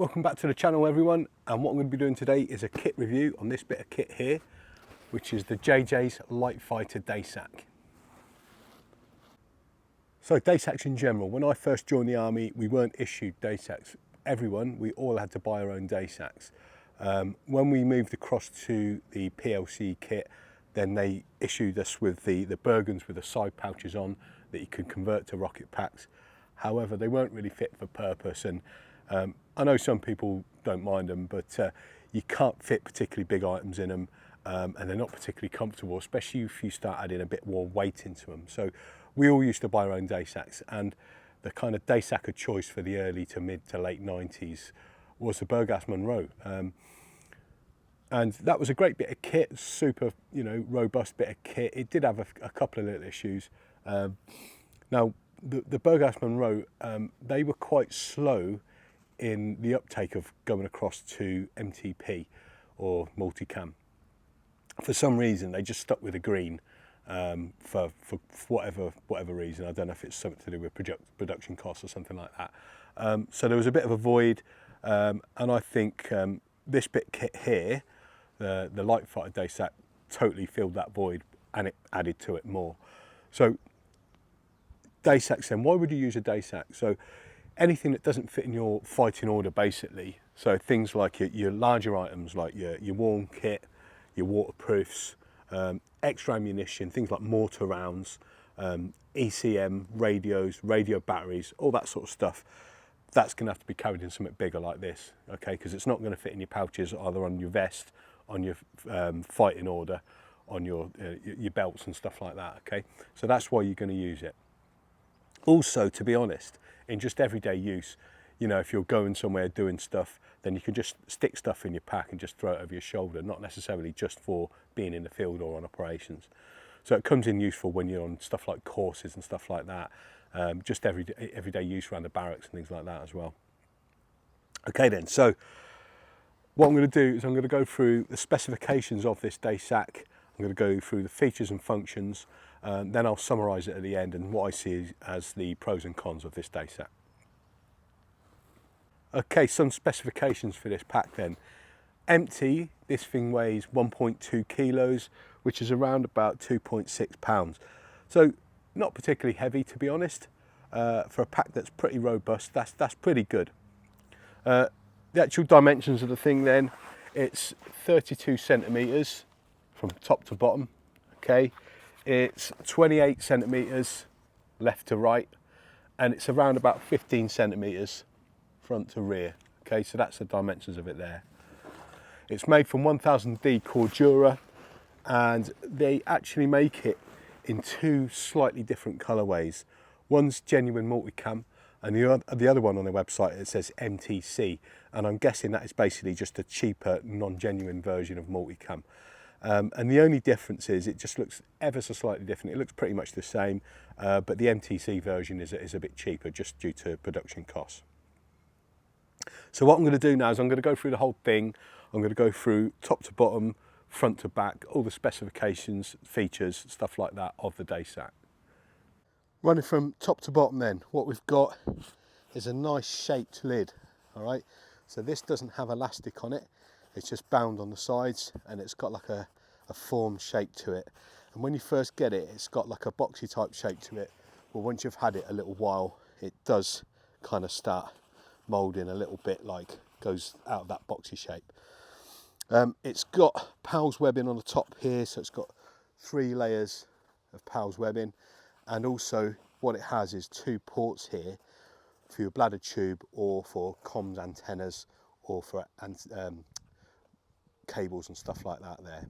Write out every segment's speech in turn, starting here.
Welcome back to the channel everyone, and what I'm going to be doing today is a kit review on this bit of kit here, which is the Jayjays Litefighter Daysack. So Daysacks in general, when I first joined the army we weren't issued Daysacks. We all had to buy our own Daysacks. When we moved across to the PLC kit, then they issued us with the Bergens with the side pouches on that you could convert to rocket packs. However, they weren't really fit for purpose, and I know some people don't mind them, but you can't fit particularly big items in them, and they're not particularly comfortable, especially if you start adding a bit more weight into them. So we all used to buy our own Daysacks, and the kind of Daysack of choice for the early to mid to late 90s was the Bergas Monroe. And that was a great bit of kit, super, robust bit of kit. It did have a couple of little issues. Now, the Bergas Monroe, they were quite slow in the uptake of going across to MTP or multicam. For some reason, they just stuck with the green for whatever reason. I don't know if it's something to do with production costs or something like that. So there was a bit of a void, and I think this bit kit here, the Litefighter Daysack, totally filled that void, and it added to it more. So Daysacks then, why would you use a Daysack? So anything that doesn't fit in your fighting order basically, so things like your larger items like your worn kit, your waterproofs, extra ammunition, things like mortar rounds, ECM, radios, radio batteries, all that sort of stuff, that's going to have to be carried in something bigger like this, okay, because it's not going to fit in your pouches, either on your vest, on your fighting order, on your belts and stuff like that, okay? So that's why you're going to use it. Also, to be honest, in just everyday use, if you're going somewhere doing stuff, then you can just stick stuff in your pack and just throw it over your shoulder, not necessarily just for being in the field or on operations. So it comes in useful when you're on stuff like courses and stuff like that, just everyday use around the barracks and things like that as well. Okay then, so what I'm going to do is I'm going to go through the specifications of this Daysack. I'm going to go through the features and functions, then I'll summarise it at the end and what I see as the pros and cons of this Daysack. Okay, some specifications for this pack then. Empty, this thing weighs 1.2 kilos, which is around about 2.6 pounds. So not particularly heavy, to be honest. For a pack that's pretty robust, that's pretty good. The actual dimensions of the thing then, it's 32 centimetres from top to bottom, okay? It's 28 centimetres left to right, and it's around about 15 centimetres front to rear, okay? So that's the dimensions of it there. It's made from 1000D Cordura, and they actually make it in two slightly different colourways. One's genuine multicam, and the other one on their website, it says MTC, and I'm guessing that is basically just a cheaper, non-genuine version of multicam. And the only difference is it just looks ever so slightly different. It looks pretty much the same, but the MTC version is a bit cheaper just due to production costs. So what I'm going to do now is I'm going to go through the whole thing. I'm going to go through top to bottom, front to back, all the specifications, features, stuff like that of the Daysack. Running from top to bottom then, what we've got is a nice shaped lid, all right? So this doesn't have elastic on it, it's just bound on the sides, and it's got like a formed shape to it. And when you first get it, it's got like a boxy type shape to it. Well, once you've had it a little while, it does kind of start moulding a little bit, like goes out of that boxy shape. It's got PALS webbing on the top here, so it's got 3 layers of PALS webbing, and also what it has is 2 ports here for your bladder tube or for comms antennas or for cables and stuff like that there.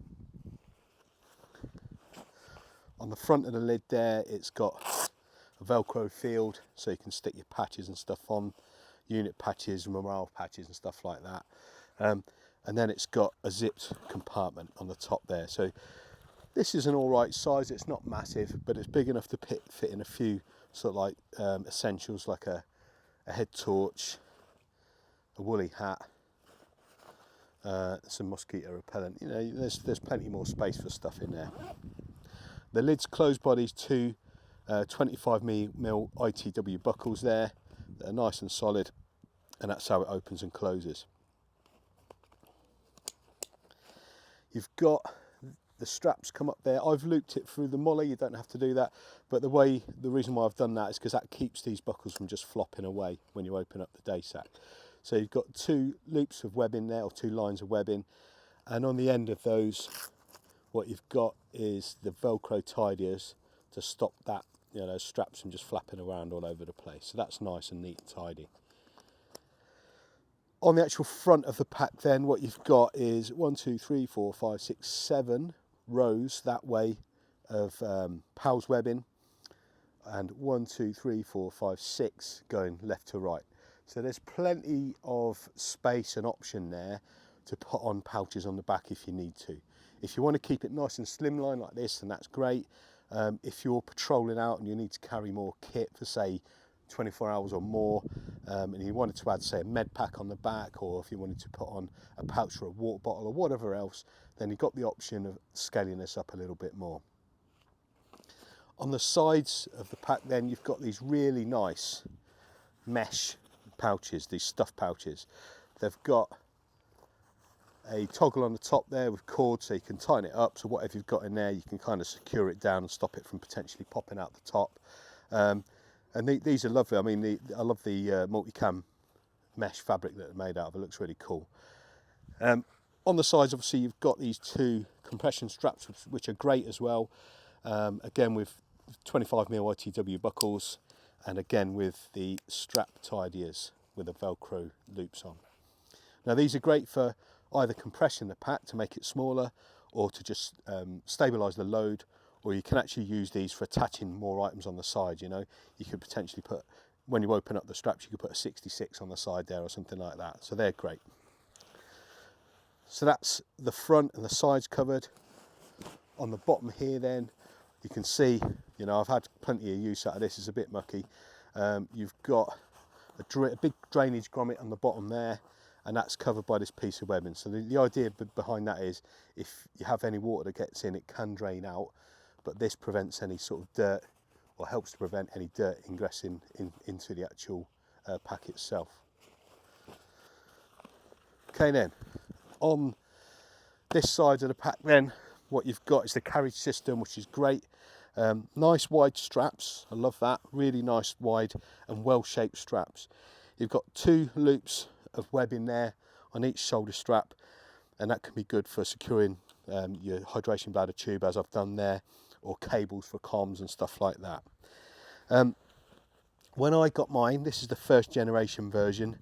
On the front of the lid there, it's got a Velcro field so you can stick your patches and stuff on, unit patches, morale patches and stuff like that. And then it's got a zipped compartment on the top there. So this is an all right size. It's not massive, but it's big enough to fit in a few sort of like essentials, like a head torch, a woolly hat, some mosquito repellent. There's plenty more space for stuff in there. The lid's closed by these 2 25mm ITW buckles there that are nice and solid. and that's how it opens and closes. You've got the straps come up there. I've looped it through the molly, you don't have to do that, but the reason why I've done that is because that keeps these buckles from just flopping away when you open up the Daysack. So you've got 2 loops of webbing there, or 2 lines of webbing, and on the end of those what you've got is the Velcro tidiers to stop that, straps from just flapping around all over the place. So that's nice and neat and tidy. On the actual front of the pack then, what you've got is 1, 2, 3, 4, 5, 6, 7 rows that way of PALS webbing, and 1, 2, 3, 4, 5, 6 going left to right. So there's plenty of space and option there to put on pouches on the back if you need to. If you want to keep it nice and slimline like this, then that's great. If you're patrolling out and you need to carry more kit for say 24 hours or more, and you wanted to add say a med pack on the back, or if you wanted to put on a pouch for a water bottle or whatever else, then you've got the option of scaling this up a little bit more. On the sides of the pack then, you've got these really nice mesh pouches, these stuff pouches. They've got a toggle on the top there with cord, so you can tighten it up, so whatever you've got in there you can kind of secure it down and stop it from potentially popping out the top. And these are lovely. I mean, I love the multicam mesh fabric that they're made out of. It looks really cool. On the sides, obviously, you've got these 2 compression straps, which are great as well. Again, with 25mm ITW buckles, and again with the strap tidiers with the Velcro loops on. Now, these are great for either compressing the pack to make it smaller, or to just stabilise the load, or you can actually use these for attaching more items on the side. You could potentially put, when you open up the straps, you could put a 66 on the side there or something like that. So they're great. So that's the front and the sides covered. On the bottom here then, you can see, I've had plenty of use out of this. It's a bit mucky. You've got a big drainage grommet on the bottom there, and that's covered by this piece of webbing. So the idea behind that is, if you have any water that gets in, it can drain out, but this prevents any sort of dirt, or helps to prevent any dirt ingressing into the actual pack itself. Okay then, on this side of the pack then, what you've got is the carriage system, which is great. Nice wide straps, I love that, really nice wide and well shaped straps. You've got 2 loops of webbing there on each shoulder strap, and that can be good for securing your hydration bladder tube, as I've done there, or cables for comms and stuff like that. When I got mine, this is the 1st generation version,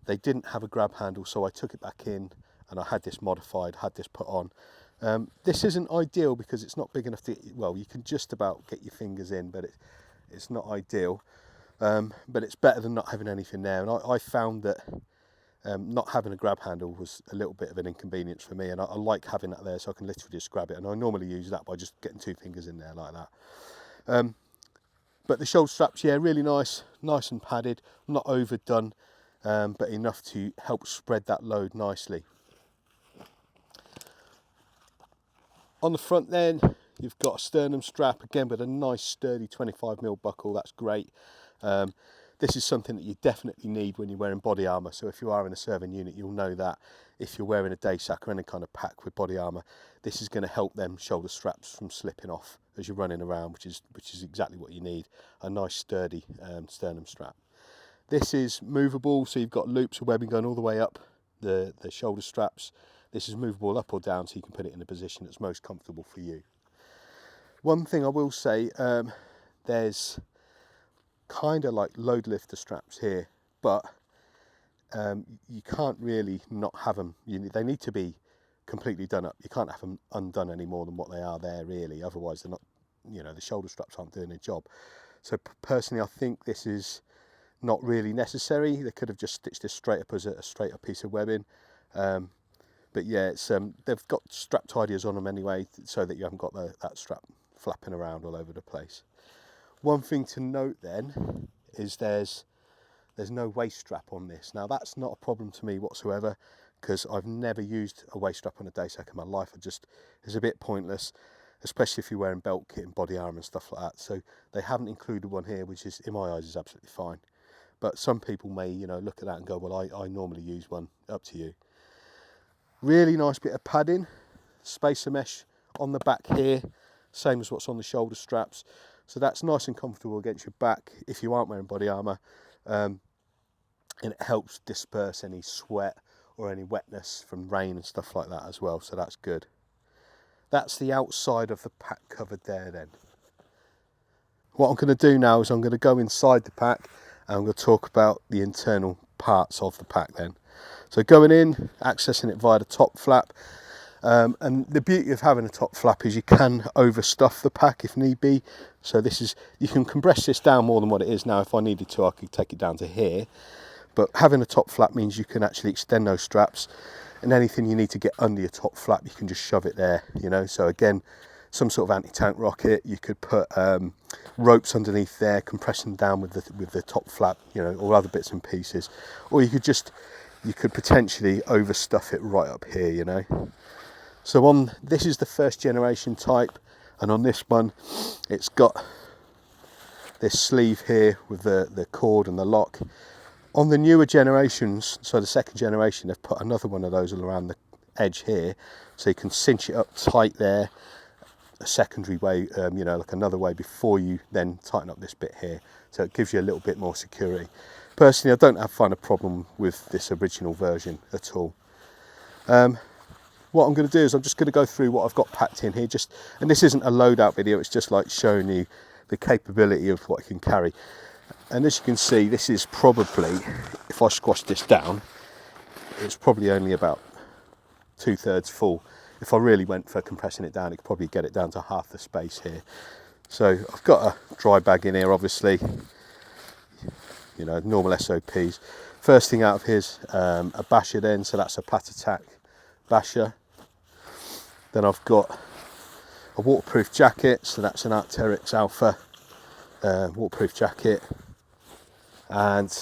they didn't have a grab handle, so I took it back in and I had this modified, had this put on. This isn't ideal because it's not big enough to, well, you can just about get your fingers in, but it's not ideal. But it's better than not having anything there, and I found that not having a grab handle was a little bit of an inconvenience for me, and I like having that there, so I can literally just grab it, and I normally use that by just getting 2 fingers in there like that. But the shoulder straps, yeah, really nice and padded, not overdone, but enough to help spread that load nicely. On the front then, you've got a sternum strap, again with a nice sturdy 25mm buckle. That's great. This is something that you definitely need when you're wearing body armour. So if you are in a serving unit, you'll know that if you're wearing a Daysack or any kind of pack with body armour, this is going to help them shoulder straps from slipping off as you're running around, which is exactly what you need, a nice sturdy sternum strap. This is movable, so you've got loops of webbing going all the way up the shoulder straps. This is movable up or down, so you can put it in a position that's most comfortable for you. One thing I will say, there's kind of like load lifter straps here, but you can't really not have them. They need to be completely done up. You can't have them undone any more than what they are there, really. Otherwise, they're not, the shoulder straps aren't doing their job. So personally, I think this is not really necessary. They could have just stitched this straight up as a straight up piece of webbing. But yeah, it's they've got strap tidiers on them anyway, so that you haven't got that strap flapping around all over the place. One thing to note then is there's no waist strap on this. Now that's not a problem to me whatsoever, because I've never used a waist strap on a Daysack in my life. It's a bit pointless, especially if you're wearing belt kit and body armour and stuff like that. So they haven't included one here, which is, in my eyes, is absolutely fine. but some people may, you know, look at that and go, well, I normally use one. Up to you. Really nice bit of padding, spacer mesh on the back here, same as what's on the shoulder straps. So that's nice and comfortable against your back if you aren't wearing body armour, and it helps disperse any sweat or any wetness from rain and stuff like that as well, so that's good. That's the outside of the pack covered there then. What I'm going to do now is I'm going to go inside the pack and I'm going to talk about the internal parts of the pack then. So going in, accessing it via the top flap. And the beauty of having a top flap is you can overstuff the pack if need be. So this is, you can compress this down more than what it is now. If I needed to, I could take it down to here. But having a top flap means you can actually extend those straps, and anything you need to get under your top flap, you can just shove it there, you know. So again, some sort of anti-tank rocket, you could put ropes underneath there, compress them down with the top flap, you know, or other bits and pieces. Or you could potentially overstuff it right up here, you know. So this is the first generation type, and on this one it's got this sleeve here with the cord and the lock. On the newer generations, so the second generation, they've put another one of those around the edge here, so you can cinch it up tight there, a secondary way, you know, like another way before you then tighten up this bit here, so it gives you a little bit more security. Personally, I don't find a problem with this original version at all. What I'm going to do is I'm just going to go through what I've got packed in here, and this isn't a loadout video, it's just like showing you the capability of what it can carry. And as you can see, this is probably, if I squash this down, it's probably only about 2/3 full. If I really went for compressing it down, it could probably get it down to half the space here. So I've got a dry bag in here, obviously, you know, normal SOPs. First thing out of here is a basher then, so that's a Pat Attack basher. Then I've got a waterproof jacket, so that's an Arc'teryx Alpha waterproof jacket. And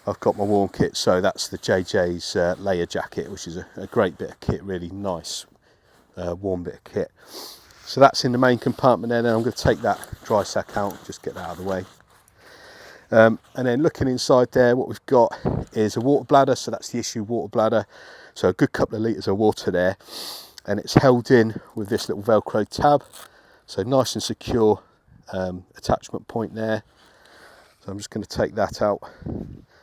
I've got my warm kit, so that's the Jayjays layer jacket, which is a great bit of kit, really nice warm bit of kit. So that's in the main compartment there, and I'm going to take that dry sack out, just get that out of the way. And then looking inside there, what we've got is a water bladder, so that's the issue water bladder, so a good couple of litres of water there, and it's held in with this little Velcro tab, so nice and secure attachment point there. So I'm just going to take that out.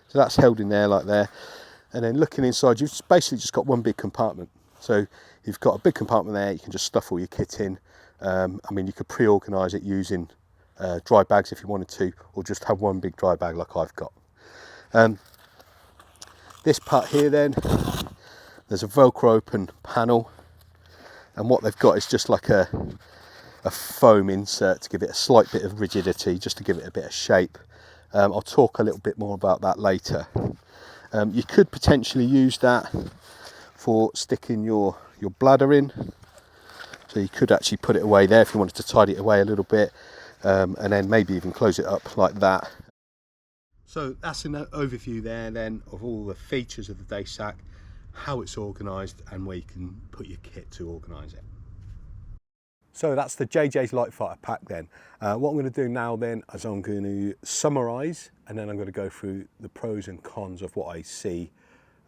So that's held in there like there. And then looking inside, you've basically just got one big compartment. So you've got a big compartment there, you can just stuff all your kit in. I mean, you could pre-organise it using dry bags if you wanted to, or just have one big dry bag like I've got. This part here then, there's a Velcro open panel. And what they've got is just like a foam insert to give it a slight bit of rigidity, just to give it a bit of shape. I'll talk a little bit more about that later. You could potentially use that for sticking your bladder in. So you could actually put it away there if you wanted to tidy it away a little bit, and then maybe even close it up like that. So that's an overview there then of all the features of the Daysack, how it's organised and where you can put your kit to organise it. So that's the Jayjays Litefighter pack then. What I'm going to do now then is I'm going to summarise, and then I'm going to go through the pros and cons of what I see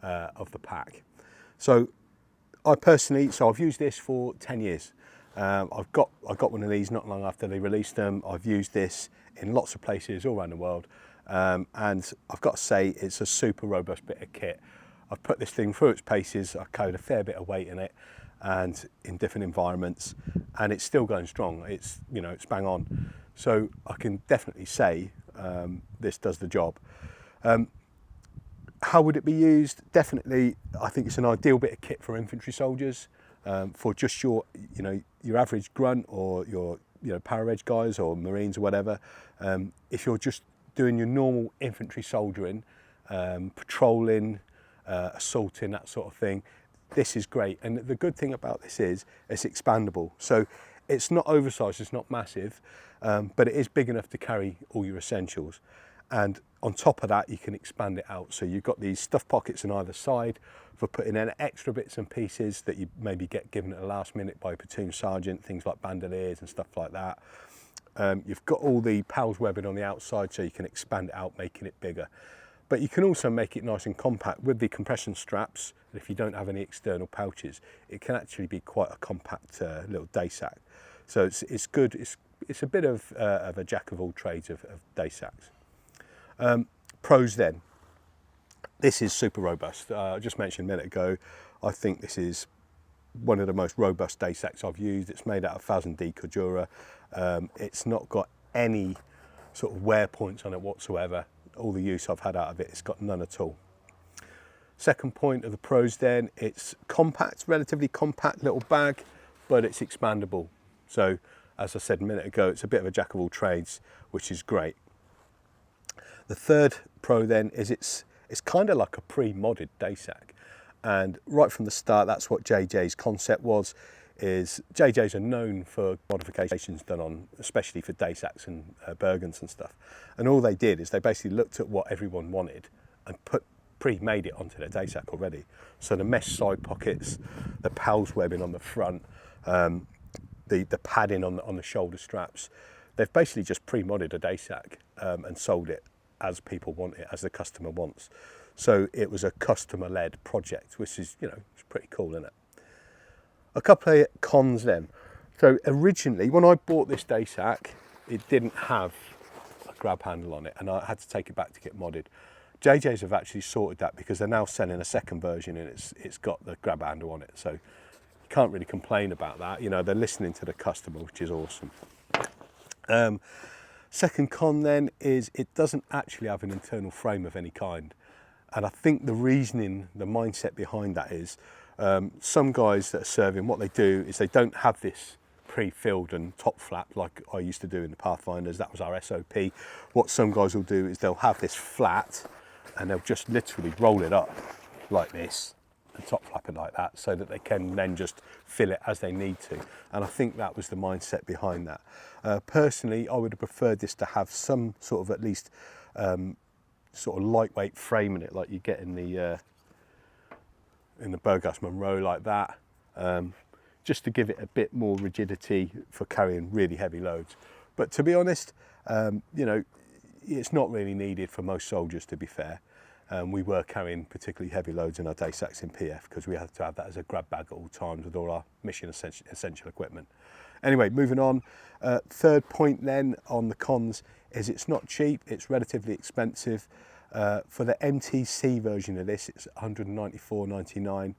of the pack. So I personally, I've used this for 10 years. I got one of these not long after they released them. I've used this in lots of places all around the world, and I've got to say it's a super robust bit of kit. I've put this thing through its paces. I carried a fair bit of weight in it, and in different environments, and it's still going strong. It's, you know, it's bang on. So I can definitely say this does the job. How would it be used? Definitely, I think it's an ideal bit of kit for infantry soldiers, for just your average grunt or your para reg guys or Marines or whatever. If you're just doing your normal infantry soldiering, patrolling, assaulting, that sort of thing, this is great. And the good thing about this is it's expandable. So it's not oversized, it's not massive, but it is big enough to carry all your essentials. And on top of that, you can expand it out. So you've got these stuff pockets on either side for putting in extra bits and pieces that you maybe get given at the last minute by a platoon sergeant, things like bandoliers and stuff like that. You've got all the PALS webbing on the outside, so you can expand it out, making it bigger. But you can also make it nice and compact with the compression straps. If you don't have any external pouches, it can actually be quite a compact little Daysack. So it's good. It's a bit of a jack of all trades of Daysacks. Pros then. This is super robust. I just mentioned a minute ago, I think this is one of the most robust Daysacks I've used. It's made out of 1000D Cordura. It's not got any sort of wear points on it whatsoever. All the use I've had out of it, it's got none at all. Second point of the pros then, it's compact, relatively compact little bag, but it's expandable. So as I said a minute ago, it's a bit of a jack of all trades, which is great. The third pro then is it's kind of like a pre-modded Daysack. And right from the start, that's what Jayjays' concept was, is Jayjays are known for modifications done on, especially for Daysacks and Bergens and stuff. And all they did is they basically looked at what everyone wanted and pre-made it onto their Daysack already. So the mesh side pockets, the PALS webbing on the front, the padding on the shoulder straps, they've basically just pre-modded a Daysack and sold it as people want it, as the customer wants. So it was a customer-led project, which is, you know, it's pretty cool, isn't it? A couple of cons then. So originally, when I bought this Daysack, it didn't have a grab handle on it, and I had to take it back to get modded. Jayjays have actually sorted that because they're now selling a second version, and it's got the grab handle on it. So you can't really complain about that. You know, they're listening to the customer, which is awesome. Second con then is it doesn't actually have an internal frame of any kind. And I think the reasoning, the mindset behind that is some guys that are serving, what they do is they don't have this pre-filled and top flap like I used to do in the Pathfinders. That was our SOP. What some guys will do is they'll have this flat and they'll just literally roll it up like this and top flap it like that, so that they can then just fill it as they need to. And I think that was the mindset behind that. Personally, I would have preferred this to have some sort of at least sort of lightweight frame in it, like you get in the Burgas Monroe, like that, just to give it a bit more rigidity for carrying really heavy loads. But to be honest, you know, it's not really needed for most soldiers, to be fair. We were carrying particularly heavy loads in our Daysacks in PF because we had to have that as a grab bag at all times with all our mission essential equipment. Anyway, moving on. Third point then on the cons is it's not cheap, it's relatively expensive. For the MTC version of this, it's $194.99,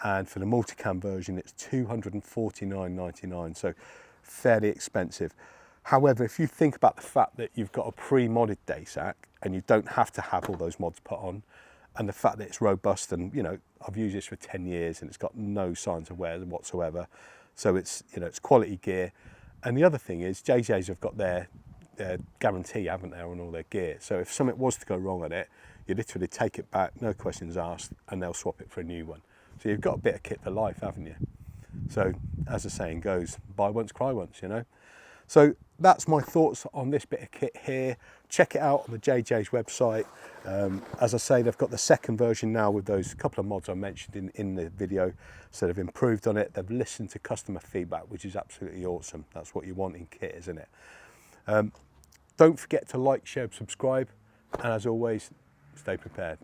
and for the multicam version, it's $249.99, so fairly expensive. However, if you think about the fact that you've got a pre-modded Daysack and you don't have to have all those mods put on, and the fact that it's robust, and you know, I've used this for 10 years and it's got no signs of wear whatsoever, so it's, you know, it's quality gear. And the other thing is Jayjays have got their guarantee, haven't they, on all their gear. So if something was to go wrong on it, you literally take it back, no questions asked, and they'll swap it for a new one. So you've got a bit of kit for life, haven't you? So as the saying goes, buy once, cry once, you know. So that's my thoughts on this bit of kit here. Check it out on the Jayjays website. As I say, they've got the second version now with those couple of mods I mentioned in the video. So they've improved on it. They've listened to customer feedback, which is absolutely awesome. That's what you want in kit, isn't it? Don't forget to like, share, subscribe. And as always, stay prepared.